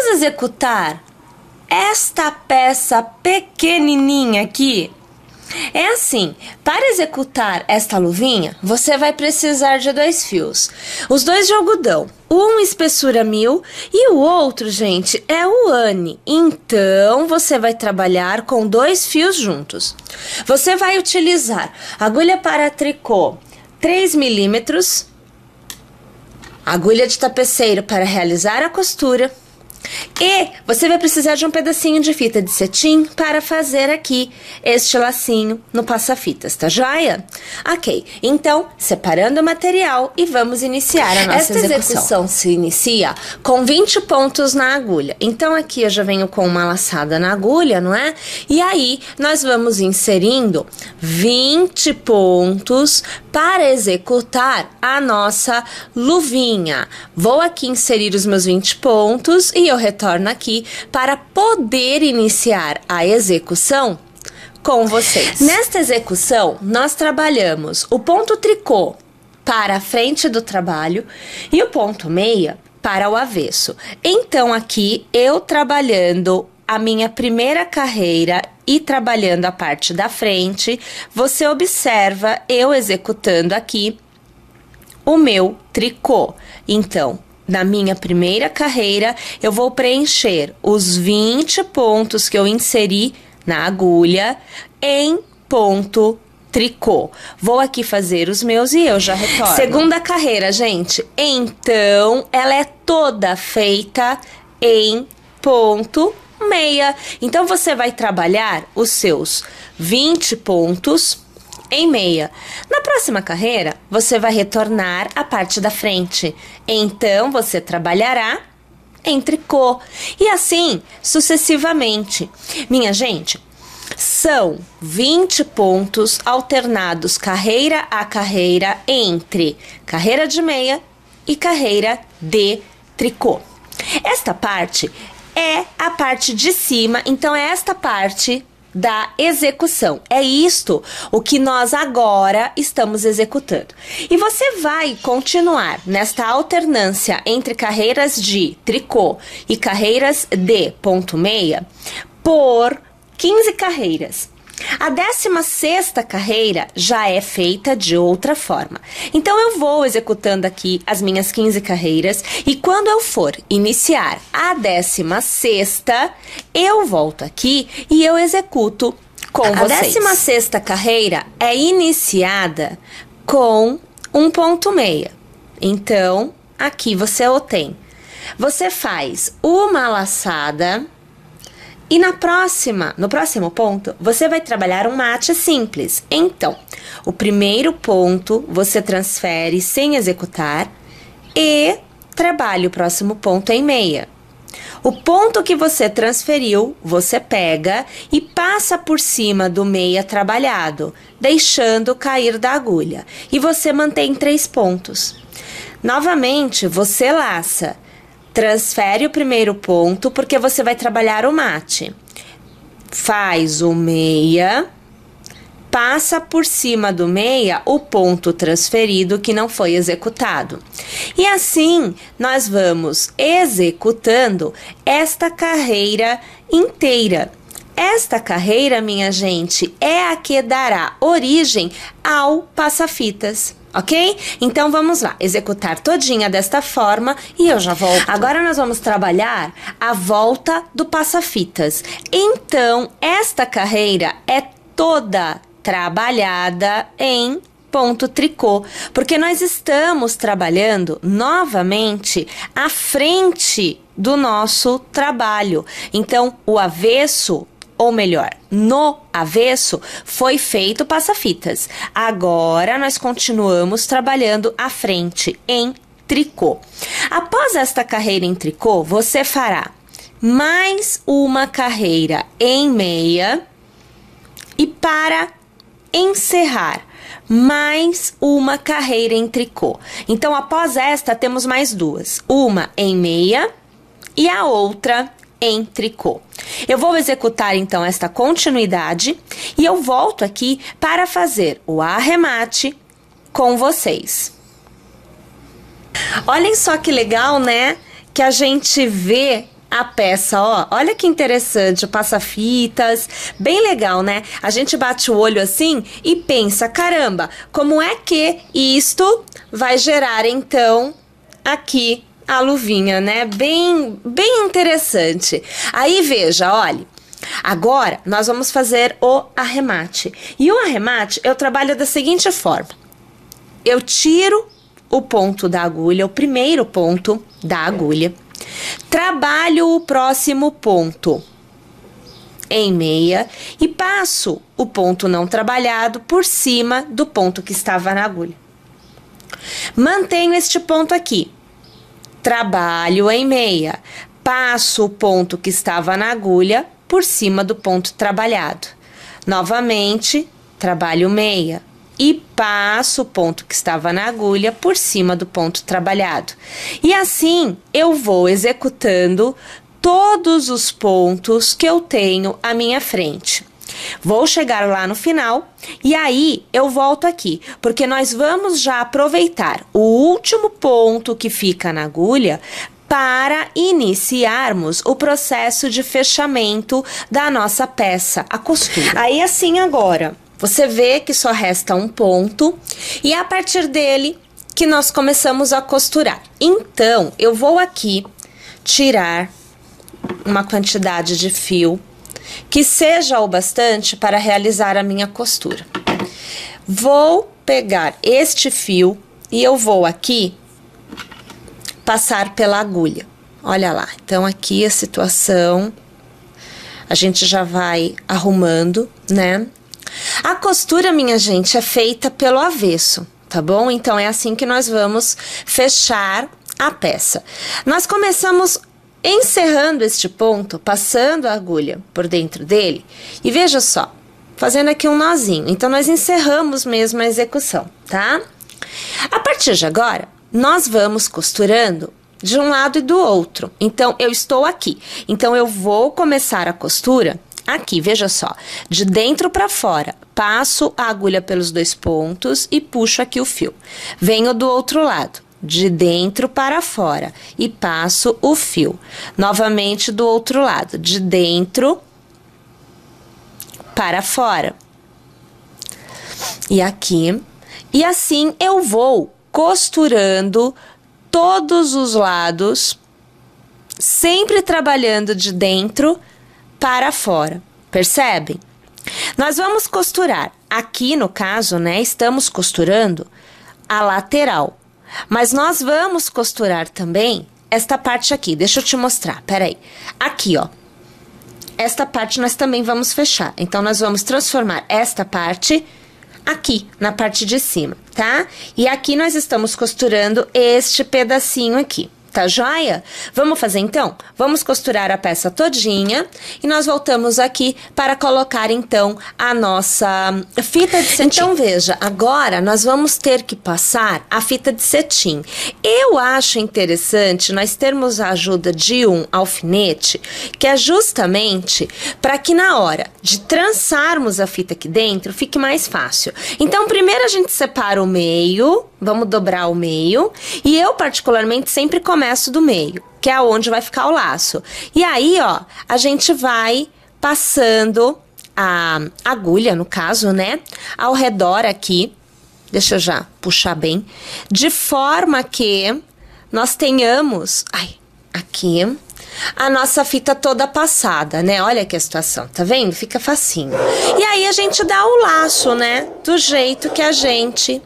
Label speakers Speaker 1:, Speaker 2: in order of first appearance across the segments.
Speaker 1: executar esta peça pequenininha aqui. É assim, para executar esta luvinha, você vai precisar de 2 fios. Os 2 de algodão, um espessura 1000 e o outro, gente, é o Anne. Então, você vai trabalhar com 2 fios juntos. Você vai utilizar agulha para tricô 3 milímetros, agulha de tapeceiro para realizar a costura. E você vai precisar de um pedacinho de fita de cetim para fazer aqui este lacinho no passa-fitas, tá joia? Ok, então, separando o material e vamos iniciar a nossa execução. Esta execução se inicia com 20 pontos na agulha. Então, aqui eu já venho com uma laçada na agulha, não é? E aí, nós vamos inserindo 20 pontos para executar a nossa luvinha. Vou aqui inserir os meus 20 pontos e eu retorno aqui para poder iniciar a execução com vocês. Nesta execução, nós trabalhamos o ponto tricô para a frente do trabalho e o ponto meia para o avesso. Então, aqui eu trabalhando a minha primeira carreira e trabalhando a parte da frente, você observa eu executando aqui o meu tricô. Então, na minha primeira carreira, eu vou preencher os 20 pontos que eu inseri na agulha em ponto tricô. Vou aqui fazer os meus e eu já retorno. Segunda carreira, gente. Então, ela é toda feita em ponto meia. Então, você vai trabalhar os seus 20 pontos em meia. Na próxima carreira, você vai retornar à parte da frente. Então, você trabalhará em tricô. E assim, sucessivamente. Minha gente, são 20 pontos alternados carreira a carreira entre carreira de meia e carreira de tricô. Esta parte é a parte de cima, então é esta parte da execução. É isto o que nós agora estamos executando. E você vai continuar nesta alternância entre carreiras de tricô e carreiras de ponto meia por 15 carreiras. A 16ª carreira já é feita de outra forma. Então, eu vou executando aqui as minhas 15 carreiras e quando eu for iniciar a 16ª, eu volto aqui e eu executo com vocês. A 16ª carreira é iniciada com um ponto meia. Então, aqui você o tem. Você faz uma laçada. E no próximo ponto, você vai trabalhar um mate simples. Então, o primeiro ponto você transfere sem executar e trabalha o próximo ponto em meia. O ponto que você transferiu, você pega e passa por cima do meia trabalhado, deixando cair da agulha. E você mantém 3 pontos. Novamente, você laça. Transfere o primeiro ponto, porque você vai trabalhar o mate. Faz o meia, passa por cima do meia o ponto transferido que não foi executado. E assim, nós vamos executando esta carreira inteira. Esta carreira, minha gente, é a que dará origem ao passa-fitas. Ok? Então, vamos lá, executar todinha desta forma e eu já volto. Agora, nós vamos trabalhar a volta do passa-fitas. Então, esta carreira é toda trabalhada em ponto tricô, porque nós estamos trabalhando novamente a frente do nosso trabalho. Então, o avesso, ou melhor, no avesso, foi feito passa-fitas. Agora, nós continuamos trabalhando à frente, em tricô. Após esta carreira em tricô, você fará mais uma carreira em meia e para encerrar, mais uma carreira em tricô. Então, após esta, temos mais 2. Uma em meia e a outra em tricô. Eu vou executar então esta continuidade e eu volto aqui para fazer o arremate com vocês. Olhem só que legal, né? Que a gente vê a peça, ó, olha que interessante, passa-fitas, bem legal, né? A gente bate o olho assim e pensa, caramba, como é que isto vai gerar, então, aqui a luvinha, né? Bem interessante. Aí, veja, olha, agora nós vamos fazer o arremate. E o arremate eu trabalho da seguinte forma. Eu tiro o ponto da agulha, o primeiro ponto da agulha, trabalho o próximo ponto em meia e passo o ponto não trabalhado por cima do ponto que estava na agulha. Mantenho este ponto aqui, trabalho em meia, passo o ponto que estava na agulha por cima do ponto trabalhado. Novamente, trabalho meia e passo o ponto que estava na agulha por cima do ponto trabalhado. E assim eu vou executando todos os pontos que eu tenho à minha frente. Vou chegar lá no final e aí eu volto aqui, porque nós vamos já aproveitar o último ponto que fica na agulha para iniciarmos o processo de fechamento da nossa peça, a costura. Aí assim agora, você vê que só resta um ponto e é a partir dele que nós começamos a costurar. Então, eu vou aqui tirar uma quantidade de fio que seja o bastante para realizar a minha costura. Vou pegar este fio e eu vou aqui passar pela agulha. Olha lá, então aqui a situação, a gente já vai arrumando, né? A costura, minha gente, é feita pelo avesso, tá bom? Então, é assim que nós vamos fechar a peça. Nós começamos encerrando este ponto, passando a agulha por dentro dele. E veja só, fazendo aqui um nozinho. Então, nós encerramos mesmo a execução, tá? A partir de agora, nós vamos costurando de um lado e do outro. Então, eu estou aqui. Então, eu vou começar a costura aqui, veja só, de dentro para fora, passo a agulha pelos dois pontos e puxo aqui o fio. Venho do outro lado, de dentro para fora e passo o fio. Novamente do outro lado, de dentro para fora. E aqui, e assim eu vou costurando todos os lados, sempre trabalhando de dentro para fora, percebem? Nós vamos costurar, aqui no caso, né, estamos costurando a lateral, mas nós vamos costurar também esta parte aqui, deixa eu te mostrar, peraí, aqui ó, esta parte nós também vamos fechar, então nós vamos transformar esta parte aqui, na parte de cima, tá? E aqui nós estamos costurando este pedacinho aqui. Tá joia? Vamos fazer então? Vamos costurar a peça todinha e nós voltamos aqui para colocar então a nossa fita de cetim. Então veja, agora nós vamos ter que passar a fita de cetim. Eu acho interessante nós termos a ajuda de um alfinete, que é justamente para que na hora de trançarmos a fita aqui dentro fique mais fácil. Então primeiro a gente separa o meio, vamos dobrar o meio e eu particularmente sempre começo do meio, que é onde vai ficar o laço. E aí, ó, a gente vai passando a agulha, no caso, né, ao redor aqui, deixa eu já puxar bem, de forma que nós tenhamos, aqui, a nossa fita toda passada, né, olha que a situação, tá vendo? Fica facinho. E aí a gente dá o laço, né, do jeito que a gente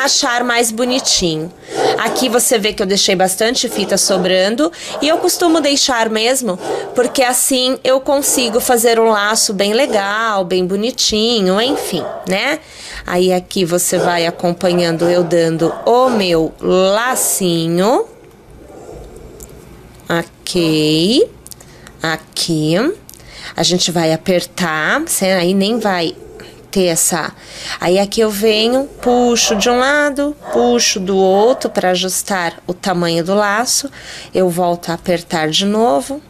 Speaker 1: achar mais bonitinho. Aqui você vê que eu deixei bastante fita sobrando e eu costumo deixar mesmo, porque assim eu consigo fazer um laço bem legal, bem bonitinho, enfim, né? Aí aqui você vai acompanhando eu dando o meu lacinho. Ok. Aqui. A gente vai apertar, aí nem vai ter essa... Aí aqui eu venho, puxo de um lado, puxo do outro para ajustar o tamanho do laço. Eu volto a apertar de novo,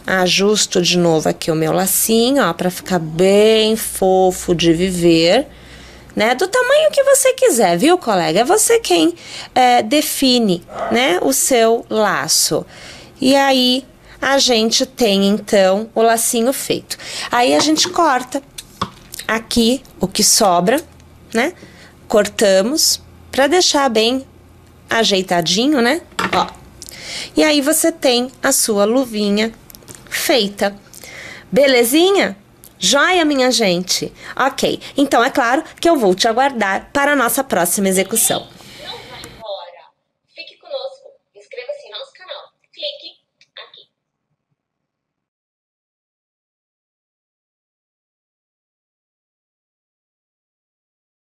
Speaker 1: ajusto de novo aqui o meu lacinho, ó, para ficar bem fofo de viver, né? Do tamanho que você quiser, viu, colega? É você quem define, né, o seu laço. E aí, a gente tem, então, o lacinho feito. Aí, a gente corta aqui o que sobra, né? Cortamos pra deixar bem ajeitadinho, né? Ó. E aí, você tem a sua luvinha feita. Belezinha? Joia, minha gente? Ok, então é claro que eu vou te aguardar para a nossa próxima execução.